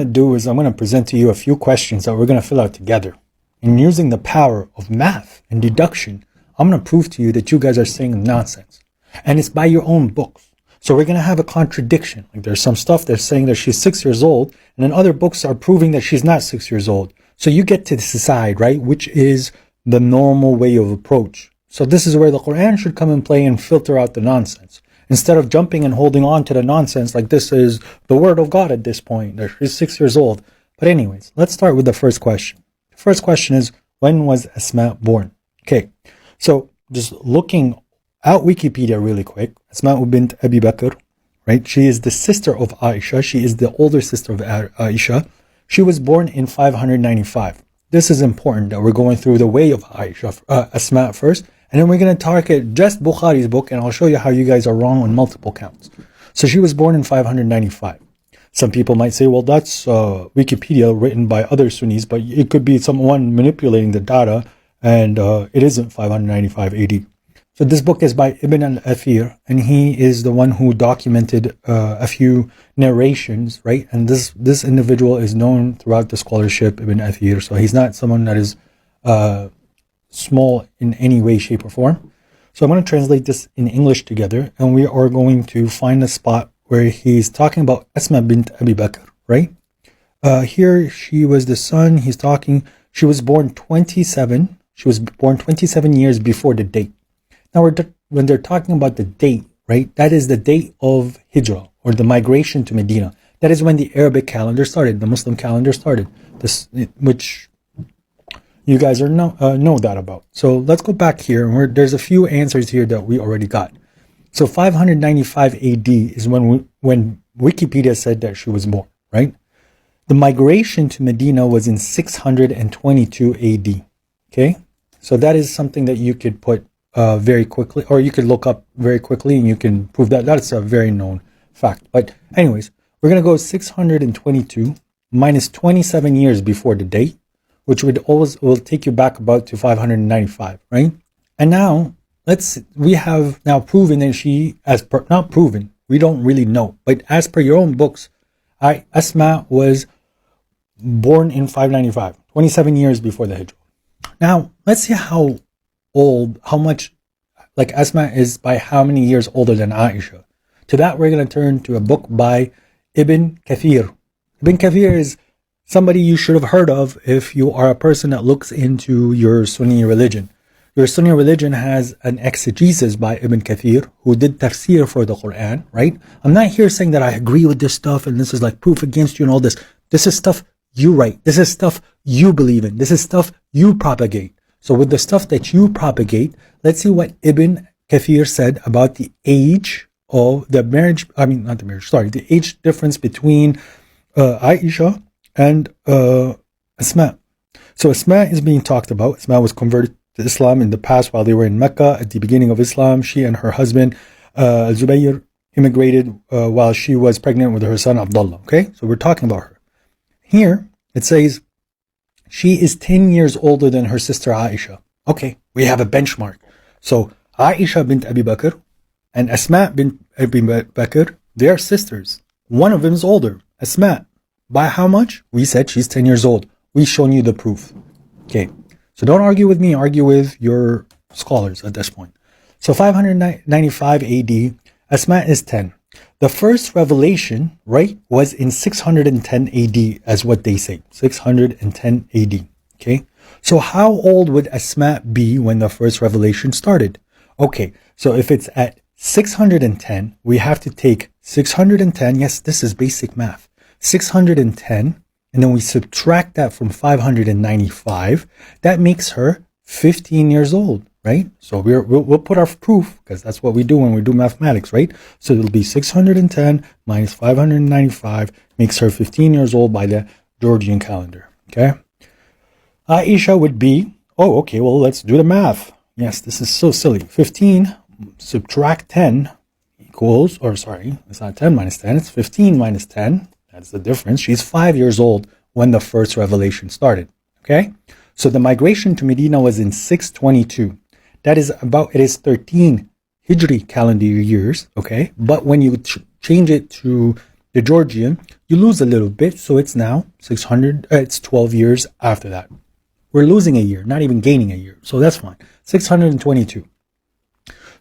to do is I'm going to present to you a few questions that we're going to fill out together. And using the power of math and deduction, I'm going to prove to you that you guys are saying nonsense. And it's by your own books. So we're going to have a contradiction. Like there's some stuff that's saying that she's 6 years old, and then other books are proving that she's not 6 years old. So you get to decide, right, which is the normal way of approach. So this is where the Quran should come and play and filter out the nonsense. Instead of jumping and holding on to the nonsense like this is the word of God at this point, that she's 6 years old. But anyways, let's start with the first question. The first question is, when was Asma born? Okay, so just looking at Wikipedia really quick, Asma bint Abi Bakr, right? She is the sister of Aisha. She is the older sister of Aisha. She was born in 595. This is important that we're going through the way of Aisha, Asma first, and then we're going to target just Bukhari's book, and I'll show you how you guys are wrong on multiple counts. So she was born in 595. Some people might say, well, that's Wikipedia written by other Sunnis, but it could be someone manipulating the data, and it isn't 595 AD. So this book is by Ibn al-Athir, and he is the one who documented a few narrations, right? And this individual is known throughout the scholarship, Ibn Athir, so he's not someone that is small in any way, shape, or form. So I'm going to translate this in English together, and we are going to find a spot where he's talking about Asma bint Abi Bakr, right? Here she was the son, he's talking, she was born 27 years before the date. Now, when they're talking about the date, right, that is the date of Hijrah, or the migration to Medina. That is when the Arabic calendar started, the Muslim calendar started, which you guys know that about. So let's go back here, and there's a few answers here that we already got. So 595 AD is when Wikipedia said that she was born, right? The migration to Medina was in 622 AD, okay? So that is something that you could put very quickly, or you could look up very quickly, and you can prove that. That's a very known fact. But anyways, we're going to go 622 minus 27 years before the date, which will take you back about to 595, right? And now, we have now proven that not proven, we don't really know, but as per your own books, Asma was born in 595, 27 years before the Hijrah. Now, let's see how much, like Asma is by how many years older than Aisha. To that, we're going to turn to a book by Ibn Kathir. Ibn Kathir is somebody you should have heard of if you are a person that looks into your Sunni religion. Your Sunni religion has an exegesis by Ibn Kathir, who did tafsir for the Quran, right? I'm not here saying that I agree with this stuff and this is like proof against you and all this. This is stuff you write. This is stuff you believe in. This is stuff you propagate. So with the stuff that you propagate, let's see what Ibn Kathir said about the age of the the age difference between Aisha and Asma. So Asma is being talked about. Asma was converted to Islam in the past while they were in Mecca. At the beginning of Islam, she and her husband Zubayr immigrated while she was pregnant with her son Abdullah. Okay, so we're talking about her. Here it says she is 10 years older than her sister Aisha. Okay, we have a benchmark. So Aisha bint Abi Bakr and Asma bint Abi Bakr, they are sisters. One of them is older, Asma. By how much? We said she's 10 years old. We've shown you the proof. Okay, so don't argue with me, argue with your scholars at this point. So 595 AD, Asma is 10. The first revelation, right, was in 610 AD, as what they say, 610 AD, okay? So how old would Asma be when the first revelation started? Okay, so if it's at 610, we have to take 610, yes, this is basic math, 610, and then we subtract that from 595, that makes her 15 years old, right? So we'll put our proof, because that's what we do when we do mathematics, right? So it'll be 610 minus 595 makes her 15 years old by the Georgian calendar, okay? Aisha would be, oh, okay, well, let's do the math. Yes, this is so silly. 15 subtract 10 equals, or sorry, it's not 10 minus 10, it's 15 minus 10. That's the difference. She's 5 years old when the first revelation started, okay? So the migration to Medina was in 622. That is it is 13 Hijri calendar years, okay? But when you change it to the Georgian, you lose a little bit, so it's now 600, it's 12 years after that. We're losing a year, not even gaining a year, so that's fine. 622.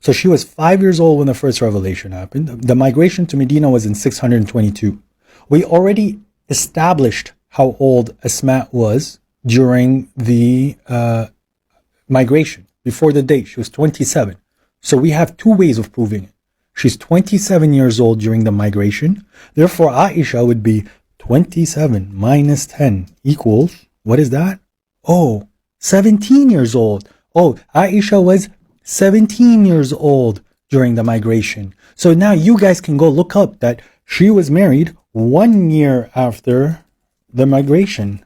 So she was 5 years old when the first revelation happened. The migration to Medina was in 622. We already established how old Asma was during the migration. Before the date, she was 27. So we have two ways of proving it. She's 27 years old during the migration. Therefore, Aisha would be 27 minus 10 equals, what is that? Oh, 17 years old. Oh, Aisha was 17 years old during the migration. So now you guys can go look up that she was married 1 year after the migration.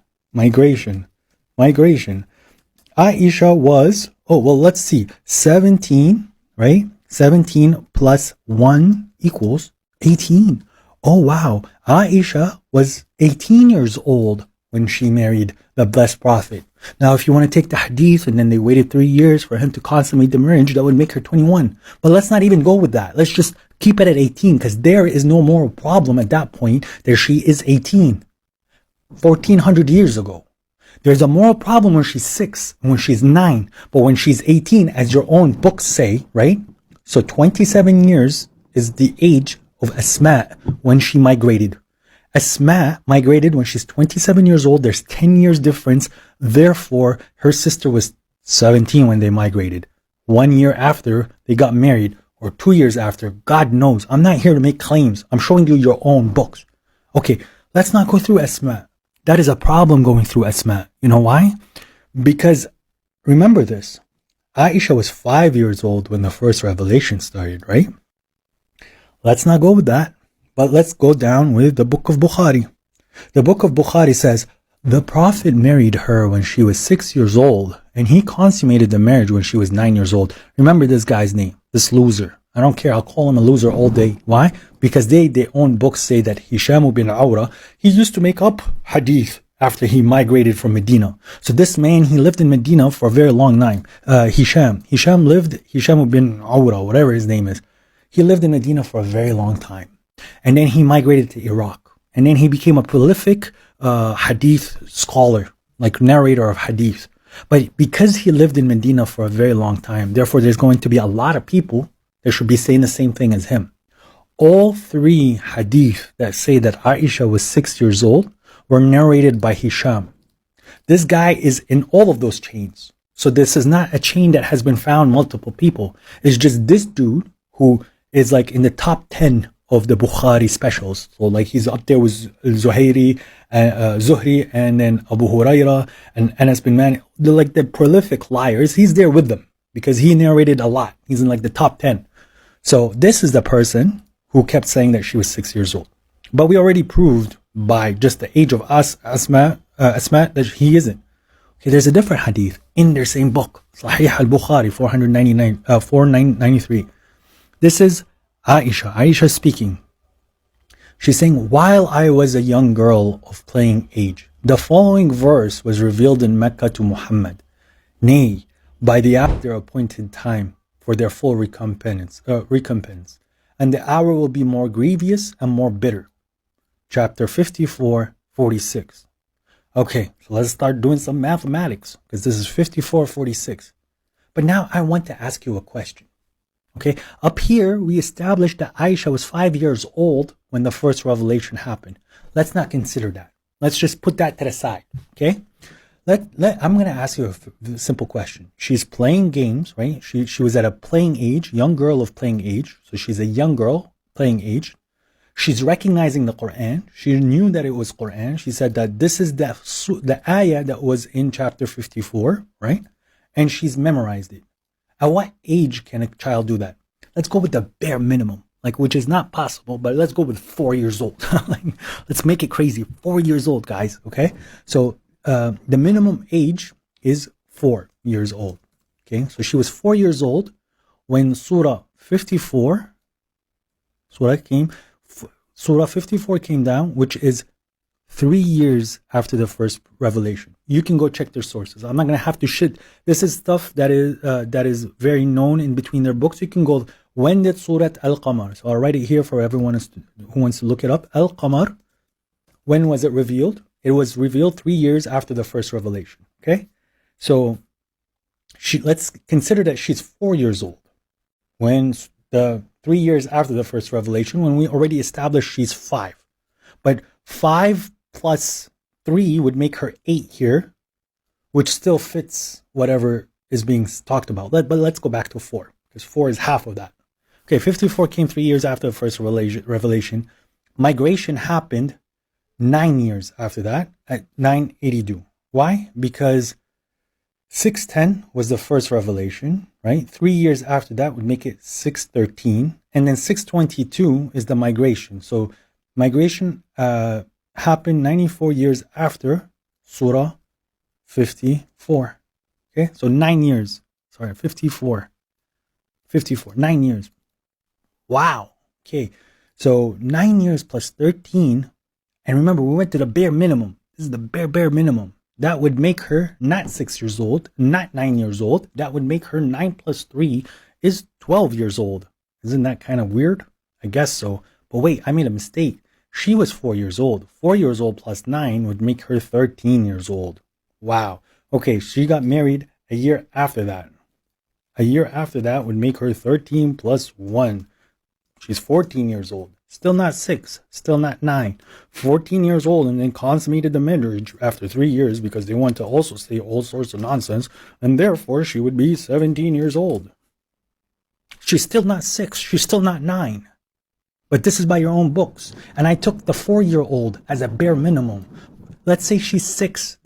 Aisha was, oh, well, let's see. 17, right? 17 plus 1 equals 18. Oh, wow. Aisha was 18 years old when she married the blessed prophet. Now, if you want to take the hadith and then they waited 3 years for him to consummate the marriage, that would make her 21. But let's not even go with that. Let's just keep it at 18 because there is no moral problem at that point that she is 18. 1400 years ago. There's a moral problem when she's 6 and when she's 9. But when she's 18, as your own books say, right? So 27 years is the age of Asma when she migrated. Asma migrated when she's 27 years old. There's 10 years difference. Therefore, her sister was 17 when they migrated. 1 year after they got married, or 2 years after, God knows. I'm not here to make claims. I'm showing you your own books. Okay, let's not go through Asma. That is a problem going through Asma. You know why? Because remember this. Aisha was 5 years old when the first revelation started, right? Let's not go with that. But let's go down with the book of Bukhari. The book of Bukhari says, the Prophet married her when she was 6 years old, and he consummated the marriage when she was 9 years old. Remember this guy's name, this loser. I don't care, I'll call him a loser all day. Why? Because their own books say that Hisham bin Awra, he used to make up hadith after he migrated from Medina. So this man, he lived in Medina for a very long time. Hisham bin Awra, whatever his name is. He lived in Medina for a very long time. And then he migrated to Iraq. And then he became a prolific hadith scholar, like narrator of hadith. But because he lived in Medina for a very long time, therefore there's going to be a lot of people that should be saying the same thing as him. All three hadith that say that Aisha was 6 years old were narrated by Hisham. This guy is in all of those chains. So this is not a chain that has been found multiple people. It's just this dude who is like in the top 10 of the Bukhari specials. So like he's up there with Zuhri, and then Abu Huraira and Anas bin Malik. They're like the prolific liars. He's there with them because he narrated a lot. He's in like the top 10. So this is the person who kept saying that she was 6 years old. But we already proved by just the age of Asma that he isn't. Okay, there's a different hadith in their same book, Sahih al-Bukhari 493. This is Aisha speaking. She's saying, while I was a young girl of playing age, the following verse was revealed in Mecca to Muhammad. Nay, by the after appointed time for their full recompense, and the hour will be more grievous and more bitter. Chapter 54:46. Okay, so let's start doing some mathematics, because this is 54:46. But now I want to ask you a question. Okay, up here we established that Aisha was 5 years old when the first revelation happened. Let's not consider that. Let's just put that to the side. Okay, I'm going to ask you a simple question. She's playing games, right? She was at a playing age, young girl of playing age. So she's a young girl playing age. She's recognizing the Quran. She knew that it was Quran. She said that this is the ayah that was in chapter 54, right? And she's memorized it. At what age can a child do that? Let's go with the bare minimum, like which is not possible, but let's go with 4 years old. Like, let's make it crazy. 4 years old, guys. Okay. So the minimum age is 4 years old. Okay. So she was 4 years old when Surah 54 came down, which is 3 years after the first revelation. You can go check their sources. I'm not going to have to shit. This is stuff that is very known in between their books. You can go When did Surat Al-Qamar, so I'll write it here for everyone who wants to look it up. Al-Qamar, when was it revealed? It was revealed 3 years after the first revelation. Okay? So let's consider that she's 4 years old. When the 3 years after the first revelation, when we already established she's 5. But 5 plus 3 would make her 8 here, which still fits whatever is being talked about. But let's go back to 4, because 4 is half of that. Okay, 54 came 3 years after the first revelation. Migration happened 9 years after that, at 982. Why? Because 610 was the first revelation, right? 3 years after that would make it 613. And then 622 is the migration. So migration happened 94 years after Surah 54. Okay, so 9 years. Sorry, 54. 9 years. Wow. Okay, so 9 years plus 13. And remember, we went to the bare minimum. This is the bare minimum. That would make her not 6 years old, not 9 years old. That would make her 9 plus 3 is 12 years old. Isn't that kind of weird? I guess so. But wait, I made a mistake. She was 4 years old. 4 years old plus 9 would make her 13 years old. Wow. Okay, she got married a year after that. A year after that would make her 13 plus 1. She's 14 years old. Still not 6, still not 9. 14 years old, and then consummated the marriage after 3 years because they want to also say all sorts of nonsense, and therefore she would be 17 years old. She's still not 6, she's still not 9. But this is by your own books. And I took the 4-year-old as a bare minimum. Let's say she's 6.